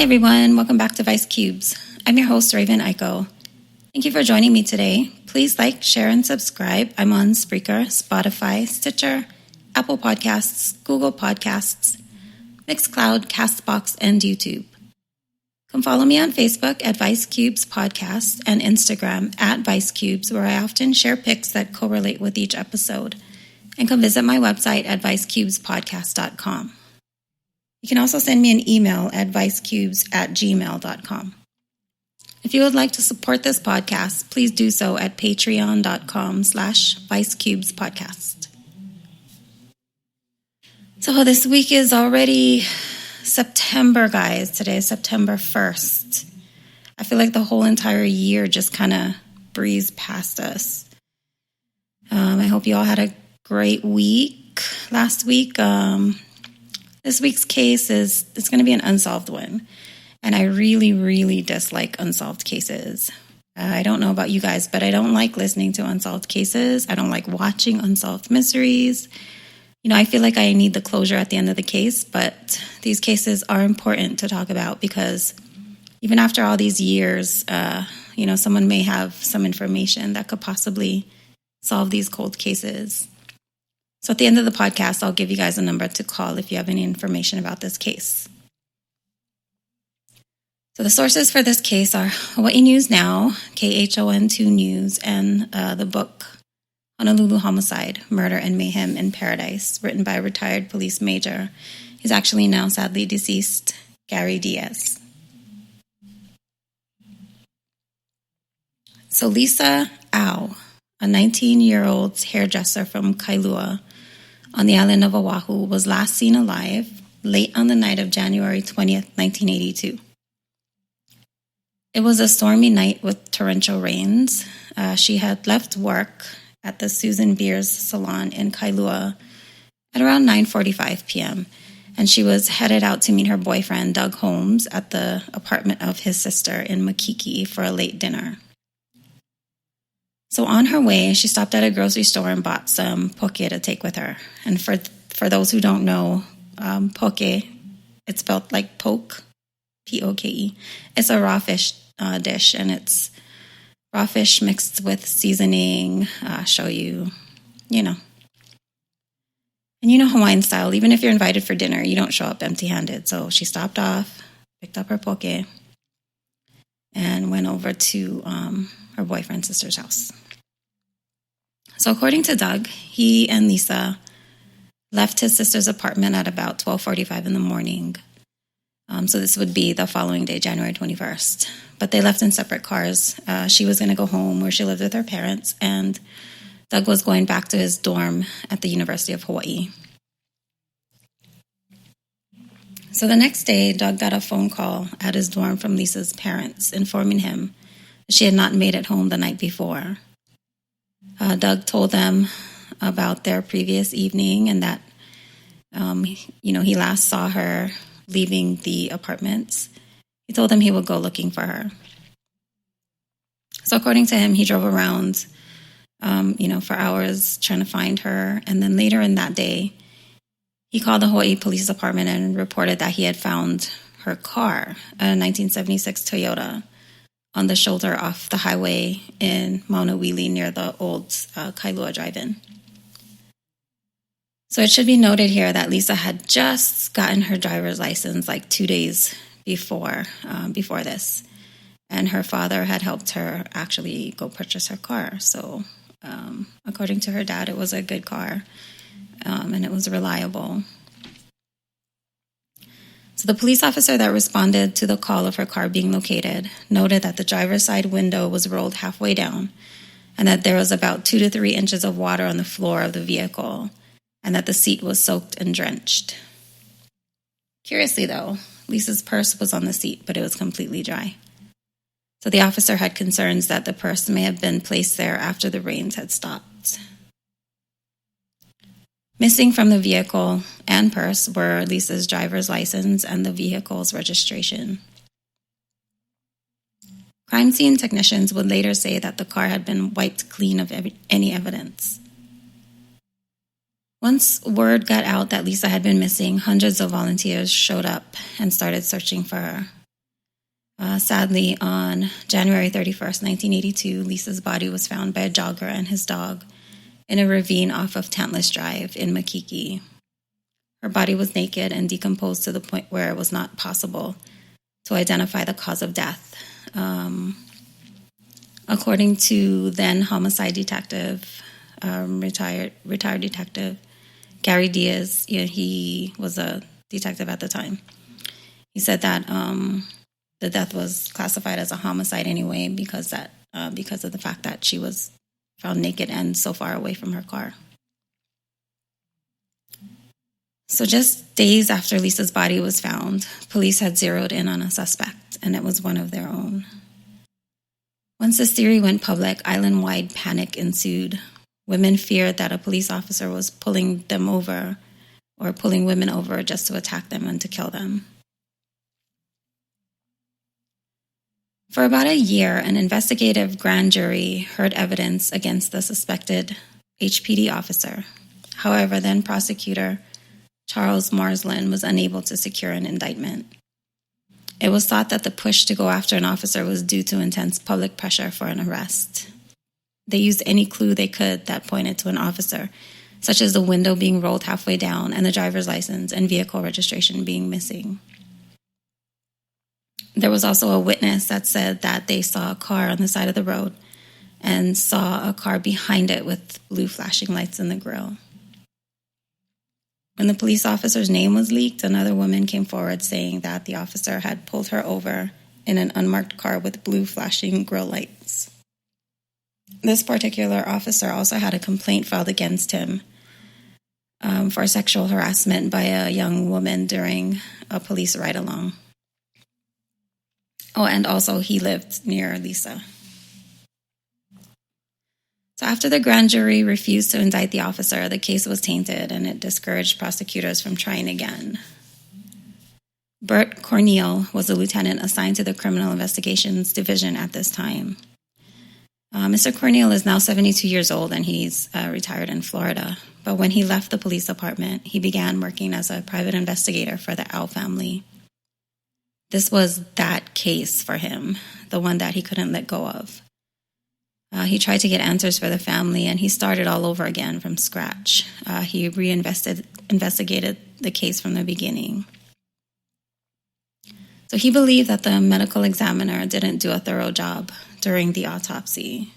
everyone, welcome back to Vice Cubes. I'm your host, Raven Aiko. Thank you for joining me today. Please like, share, and subscribe. I'm on Spreaker, Spotify, Stitcher, Apple Podcasts, Google Podcasts, Mixcloud, Castbox, and YouTube. Come follow me on Facebook at Vice Cubes Podcast and Instagram at Vice Cubes, where I often share pics that correlate with each episode. And come visit my website at vicecubespodcast.com. You can also send me an email at vicecubes@gmail.com. If you would like to support this podcast, please do so at patreon.com/vicecubespodcast. So this week is already September, guys. Today is September 1st. I feel like the whole entire year just kind of breezed past us. I hope you all had a great week last week. This week's case it's going to be an unsolved one. And I really, really dislike unsolved cases. I don't know about you guys, but I don't like listening to unsolved cases. I don't like watching unsolved mysteries. I feel like I need the closure at the end of the case, but these cases are important to talk about because even after all these years, someone may have some information that could possibly solve these cold cases. So at the end of the podcast, I'll give you guys a number to call if you have any information about this case. So the sources for this case are Hawaii News Now, KHON2 News, and the book Honolulu Homicide, Murder and Mayhem in Paradise, written by a retired police major. He's actually now sadly deceased, Gary Diaz. So Lisa Au, a 19-year-old hairdresser from Kailua on the island of Oahu, was last seen alive late on the night of January 20th, 1982. It was a stormy night with torrential rains. She had left work at the Susan Beers Salon in Kailua at around 9:45 p.m., and she was headed out to meet her boyfriend, Doug Holmes, at the apartment of his sister in Makiki for a late dinner. So on her way, she stopped at a grocery store and bought some poke to take with her. And for those who don't know, poke, it's spelled like poke, P-O-K-E. It's a raw fish dish, and it's raw fish mixed with seasoning, shoyu, And Hawaiian style, even if you're invited for dinner, you don't show up empty-handed. So she stopped off, picked up her poke, and went over to her boyfriend's sister's house. So according to Doug, he and Lisa left his sister's apartment at about 12:45 in the morning. So this would be the following day, January 21st. But they left in separate cars. She was going to go home where she lived with her parents, and Doug was going back to his dorm at the University of Hawaii. So the next day, Doug got a phone call at his dorm from Lisa's parents informing him that she had not made it home the night before. Doug told them about their previous evening and that, he last saw her leaving the apartments. He told them he would go looking for her. So according to him, he drove around, for hours trying to find her. And then later in that day, he called the Hawaii Police Department and reported that he had found her car, a 1976 Toyota, on the shoulder off the highway in Maunawili near the old Kailua Drive-In. So it should be noted here that Lisa had just gotten her driver's license like 2 days before this. And her father had helped her actually go purchase her car. So according to her dad, it was a good car and it was reliable. So the police officer that responded to the call of her car being located noted that the driver's side window was rolled halfway down and that there was about 2 to 3 inches of water on the floor of the vehicle and that the seat was soaked and drenched. Curiously, though, Lisa's purse was on the seat, but it was completely dry. So the officer had concerns that the purse may have been placed there after the rains had stopped. Missing from the vehicle and purse were Lisa's driver's license and the vehicle's registration. Crime scene technicians would later say that the car had been wiped clean of any evidence. Once word got out that Lisa had been missing, hundreds of volunteers showed up and started searching for her. Sadly, on January 31st, 1982, Lisa's body was found by a jogger and his dog in a ravine off of Tantless Drive in Makiki. Her body was naked and decomposed to the point where it was not possible to identify the cause of death. According to then homicide detective, retired detective Gary Diaz, he was a detective at the time. He said that the death was classified as a homicide anyway because of the fact that she was found naked and so far away from her car. So just days after Lisa's body was found, police had zeroed in on a suspect, and it was one of their own. Once this theory went public, island-wide panic ensued. Women feared that a police officer was pulling them over or pulling women over just to attack them and to kill them. For about a year, an investigative grand jury heard evidence against the suspected HPD officer. However, then prosecutor Charles Marsland was unable to secure an indictment. It was thought that the push to go after an officer was due to intense public pressure for an arrest. They used any clue they could that pointed to an officer, such as the window being rolled halfway down and the driver's license and vehicle registration being missing. There was also a witness that said that they saw a car on the side of the road and saw a car behind it with blue flashing lights in the grille. When the police officer's name was leaked, another woman came forward saying that the officer had pulled her over in an unmarked car with blue flashing grille lights. This particular officer also had a complaint filed against him for sexual harassment by a young woman during a police ride-along. Oh, and also he lived near Lisa. So after the grand jury refused to indict the officer, the case was tainted and it discouraged prosecutors from trying again. Bert Corneal was a lieutenant assigned to the Criminal Investigations Division at this time. Mr. Corneal is now 72 years old and he's retired in Florida. But when he left the police department, he began working as a private investigator for the Owl family. This was that case for him, the one that he couldn't let go of. He tried to get answers for the family, and he started all over again from scratch. He investigated the case from the beginning. So he believed that the medical examiner didn't do a thorough job during the autopsy.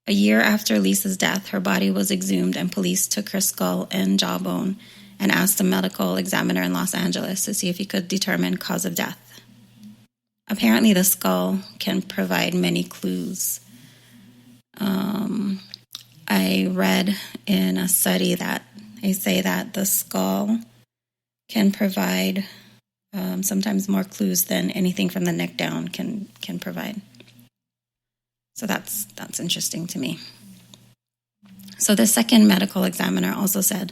A year after Lisa's death, her body was exhumed, and police took her skull and jawbone and asked a medical examiner in Los Angeles to see if he could determine cause of death. Apparently, the skull can provide many clues. I read in a study that they say that the skull can provide sometimes more clues than anything from the neck down can provide. So that's interesting to me. So the second medical examiner also said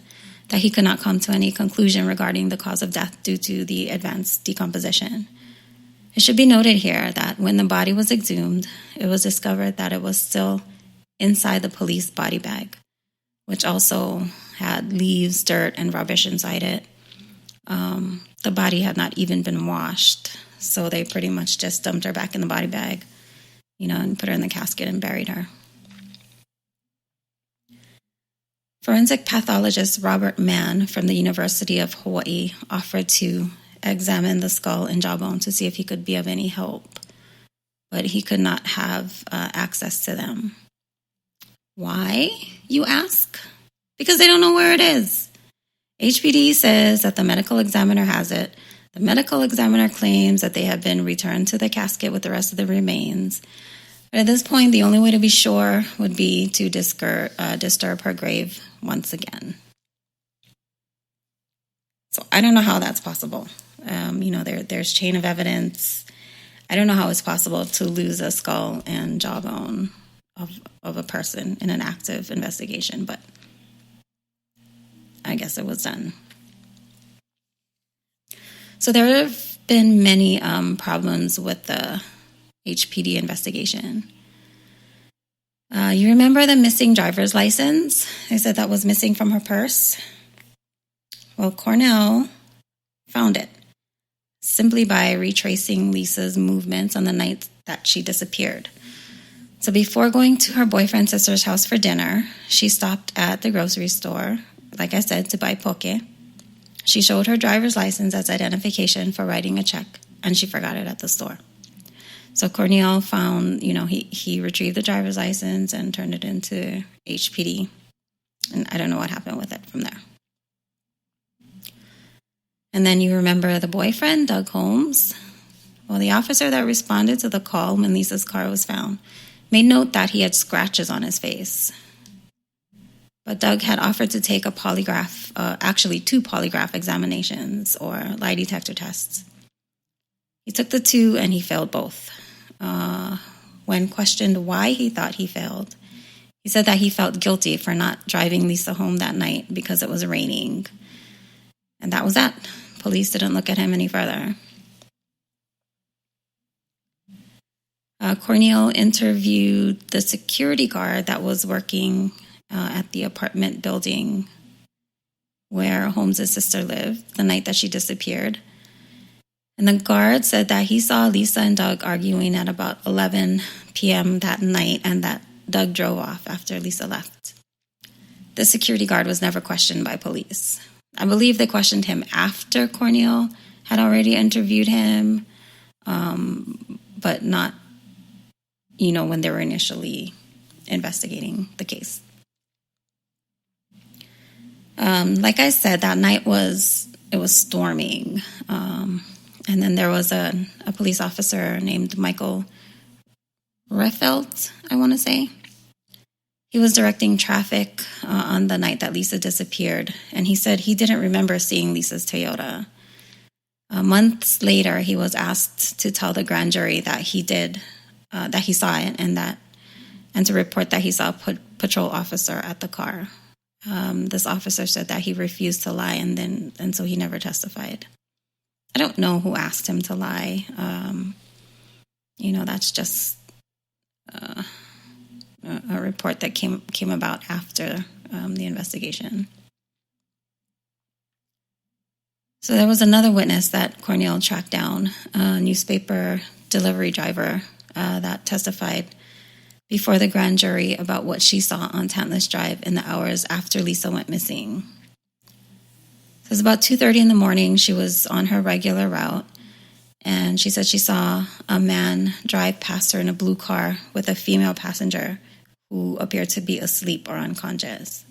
that he could not come to any conclusion regarding the cause of death due to the advanced decomposition. It should be noted here that when the body was exhumed, it was discovered that it was still inside the police body bag, which also had leaves, dirt, and rubbish inside it. The body had not even been washed, so they pretty much just dumped her back in the body bag, and put her in the casket and buried her. Forensic pathologist Robert Mann from the University of Hawaii offered to examine the skull and jawbone to see if he could be of any help, but he could not have access to them. Why, you ask? Because they don't know where it is. HPD says that the medical examiner has it. The medical examiner claims that they have been returned to the casket with the rest of the remains. But at this point, the only way to be sure would be to disturb her grave once again. So I don't know how that's possible. There's chain of evidence. I don't know how it's possible to lose a skull and jawbone of a person in an active investigation, but I guess it was done. So there have been many problems with the HPD investigation. You remember the missing driver's license? They said that was missing from her purse. Well, Cornell found it. simply by retracing Lisa's movements on the night that she disappeared. So before going to her boyfriend's sister's house for dinner, she stopped at the grocery store, like I said, to buy poke. She showed her driver's license as identification for writing a check, and she forgot it at the store. So Cornell found, he retrieved the driver's license and turned it into HPD. And I don't know what happened with it from there. And then you remember the boyfriend, Doug Holmes? Well, the officer that responded to the call when Lisa's car was found made note that he had scratches on his face. But Doug had offered to take a polygraph, actually 2 polygraph examinations or lie detector tests. He took the 2 and he failed both. When questioned why he thought he failed, he said that he felt guilty for not driving Lisa home that night because it was raining. And that was that. Police didn't look at him any further. Cornell interviewed the security guard that was working at the apartment building where Holmes' sister lived the night that she disappeared. And the guard said that he saw Lisa and Doug arguing at about 11 p.m. that night and that Doug drove off after Lisa left. The security guard was never questioned by police. I believe they questioned him after Cornell had already interviewed him, but not, when they were initially investigating the case. Like I said, that night it was storming. And then there was a police officer named Michael Refelt, I want to say. He was directing traffic on the night that Lisa disappeared, and he said he didn't remember seeing Lisa's Toyota. Months later, he was asked to tell the grand jury that he did, that he saw it, and to report that he saw a patrol officer at the car. This officer said that he refused to lie, and so he never testified. I don't know who asked him to lie. That's just a report that came about after the investigation. So there was another witness that Cornell tracked down, a newspaper delivery driver that testified before the grand jury about what she saw on Tantless Drive in the hours after Lisa went missing. It was about 2:30 in the morning. She was on her regular route, and she said she saw a man drive past her in a blue car with a female passenger who appeared to be asleep or unconscious.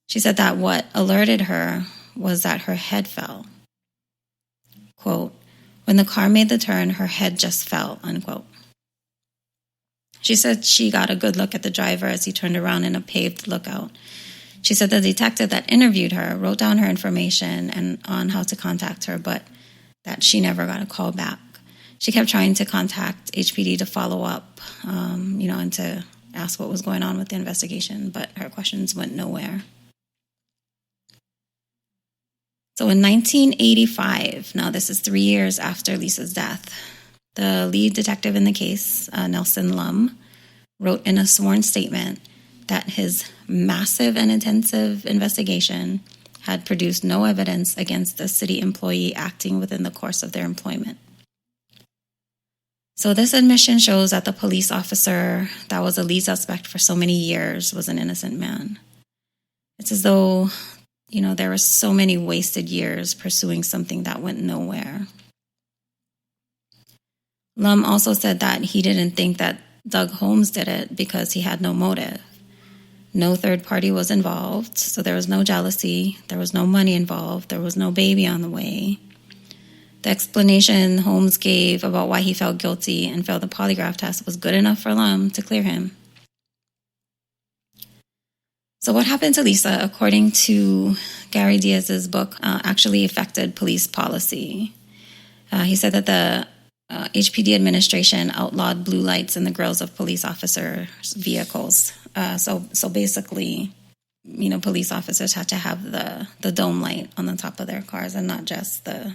She said that what alerted her was that her head fell. Quote, "When the car made the turn, her head just fell," unquote. She said she got a good look at the driver as he turned around in a paved lookout. She said the detective that interviewed her wrote down her information and on how to contact her, but that she never got a call back. She kept trying to contact HPD to follow up, and to ask what was going on with the investigation, but her questions went nowhere. So in 1985, now this is 3 years after Lisa's death, the lead detective in the case, Nelson Lum, wrote in a sworn statement that his massive and intensive investigation had produced no evidence against the city employee acting within the course of their employment. So this admission shows that the police officer that was a lead suspect for so many years was an innocent man. It's as though, there were so many wasted years pursuing something that went nowhere. Lum also said that he didn't think that Doug Holmes did it because he had no motive. No third party was involved, so there was no jealousy, there was no money involved, there was no baby on the way. The explanation Holmes gave about why he felt guilty and failed the polygraph test was good enough for Lum to clear him. So what happened to Lisa, according to Gary Diaz's book, actually affected police policy. He said that the HPD administration outlawed blue lights in the grills of police officers' vehicles. So basically, police officers had to have the dome light on the top of their cars and not just the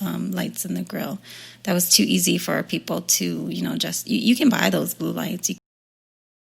lights in the grill. That was too easy for people to, you can buy those blue lights.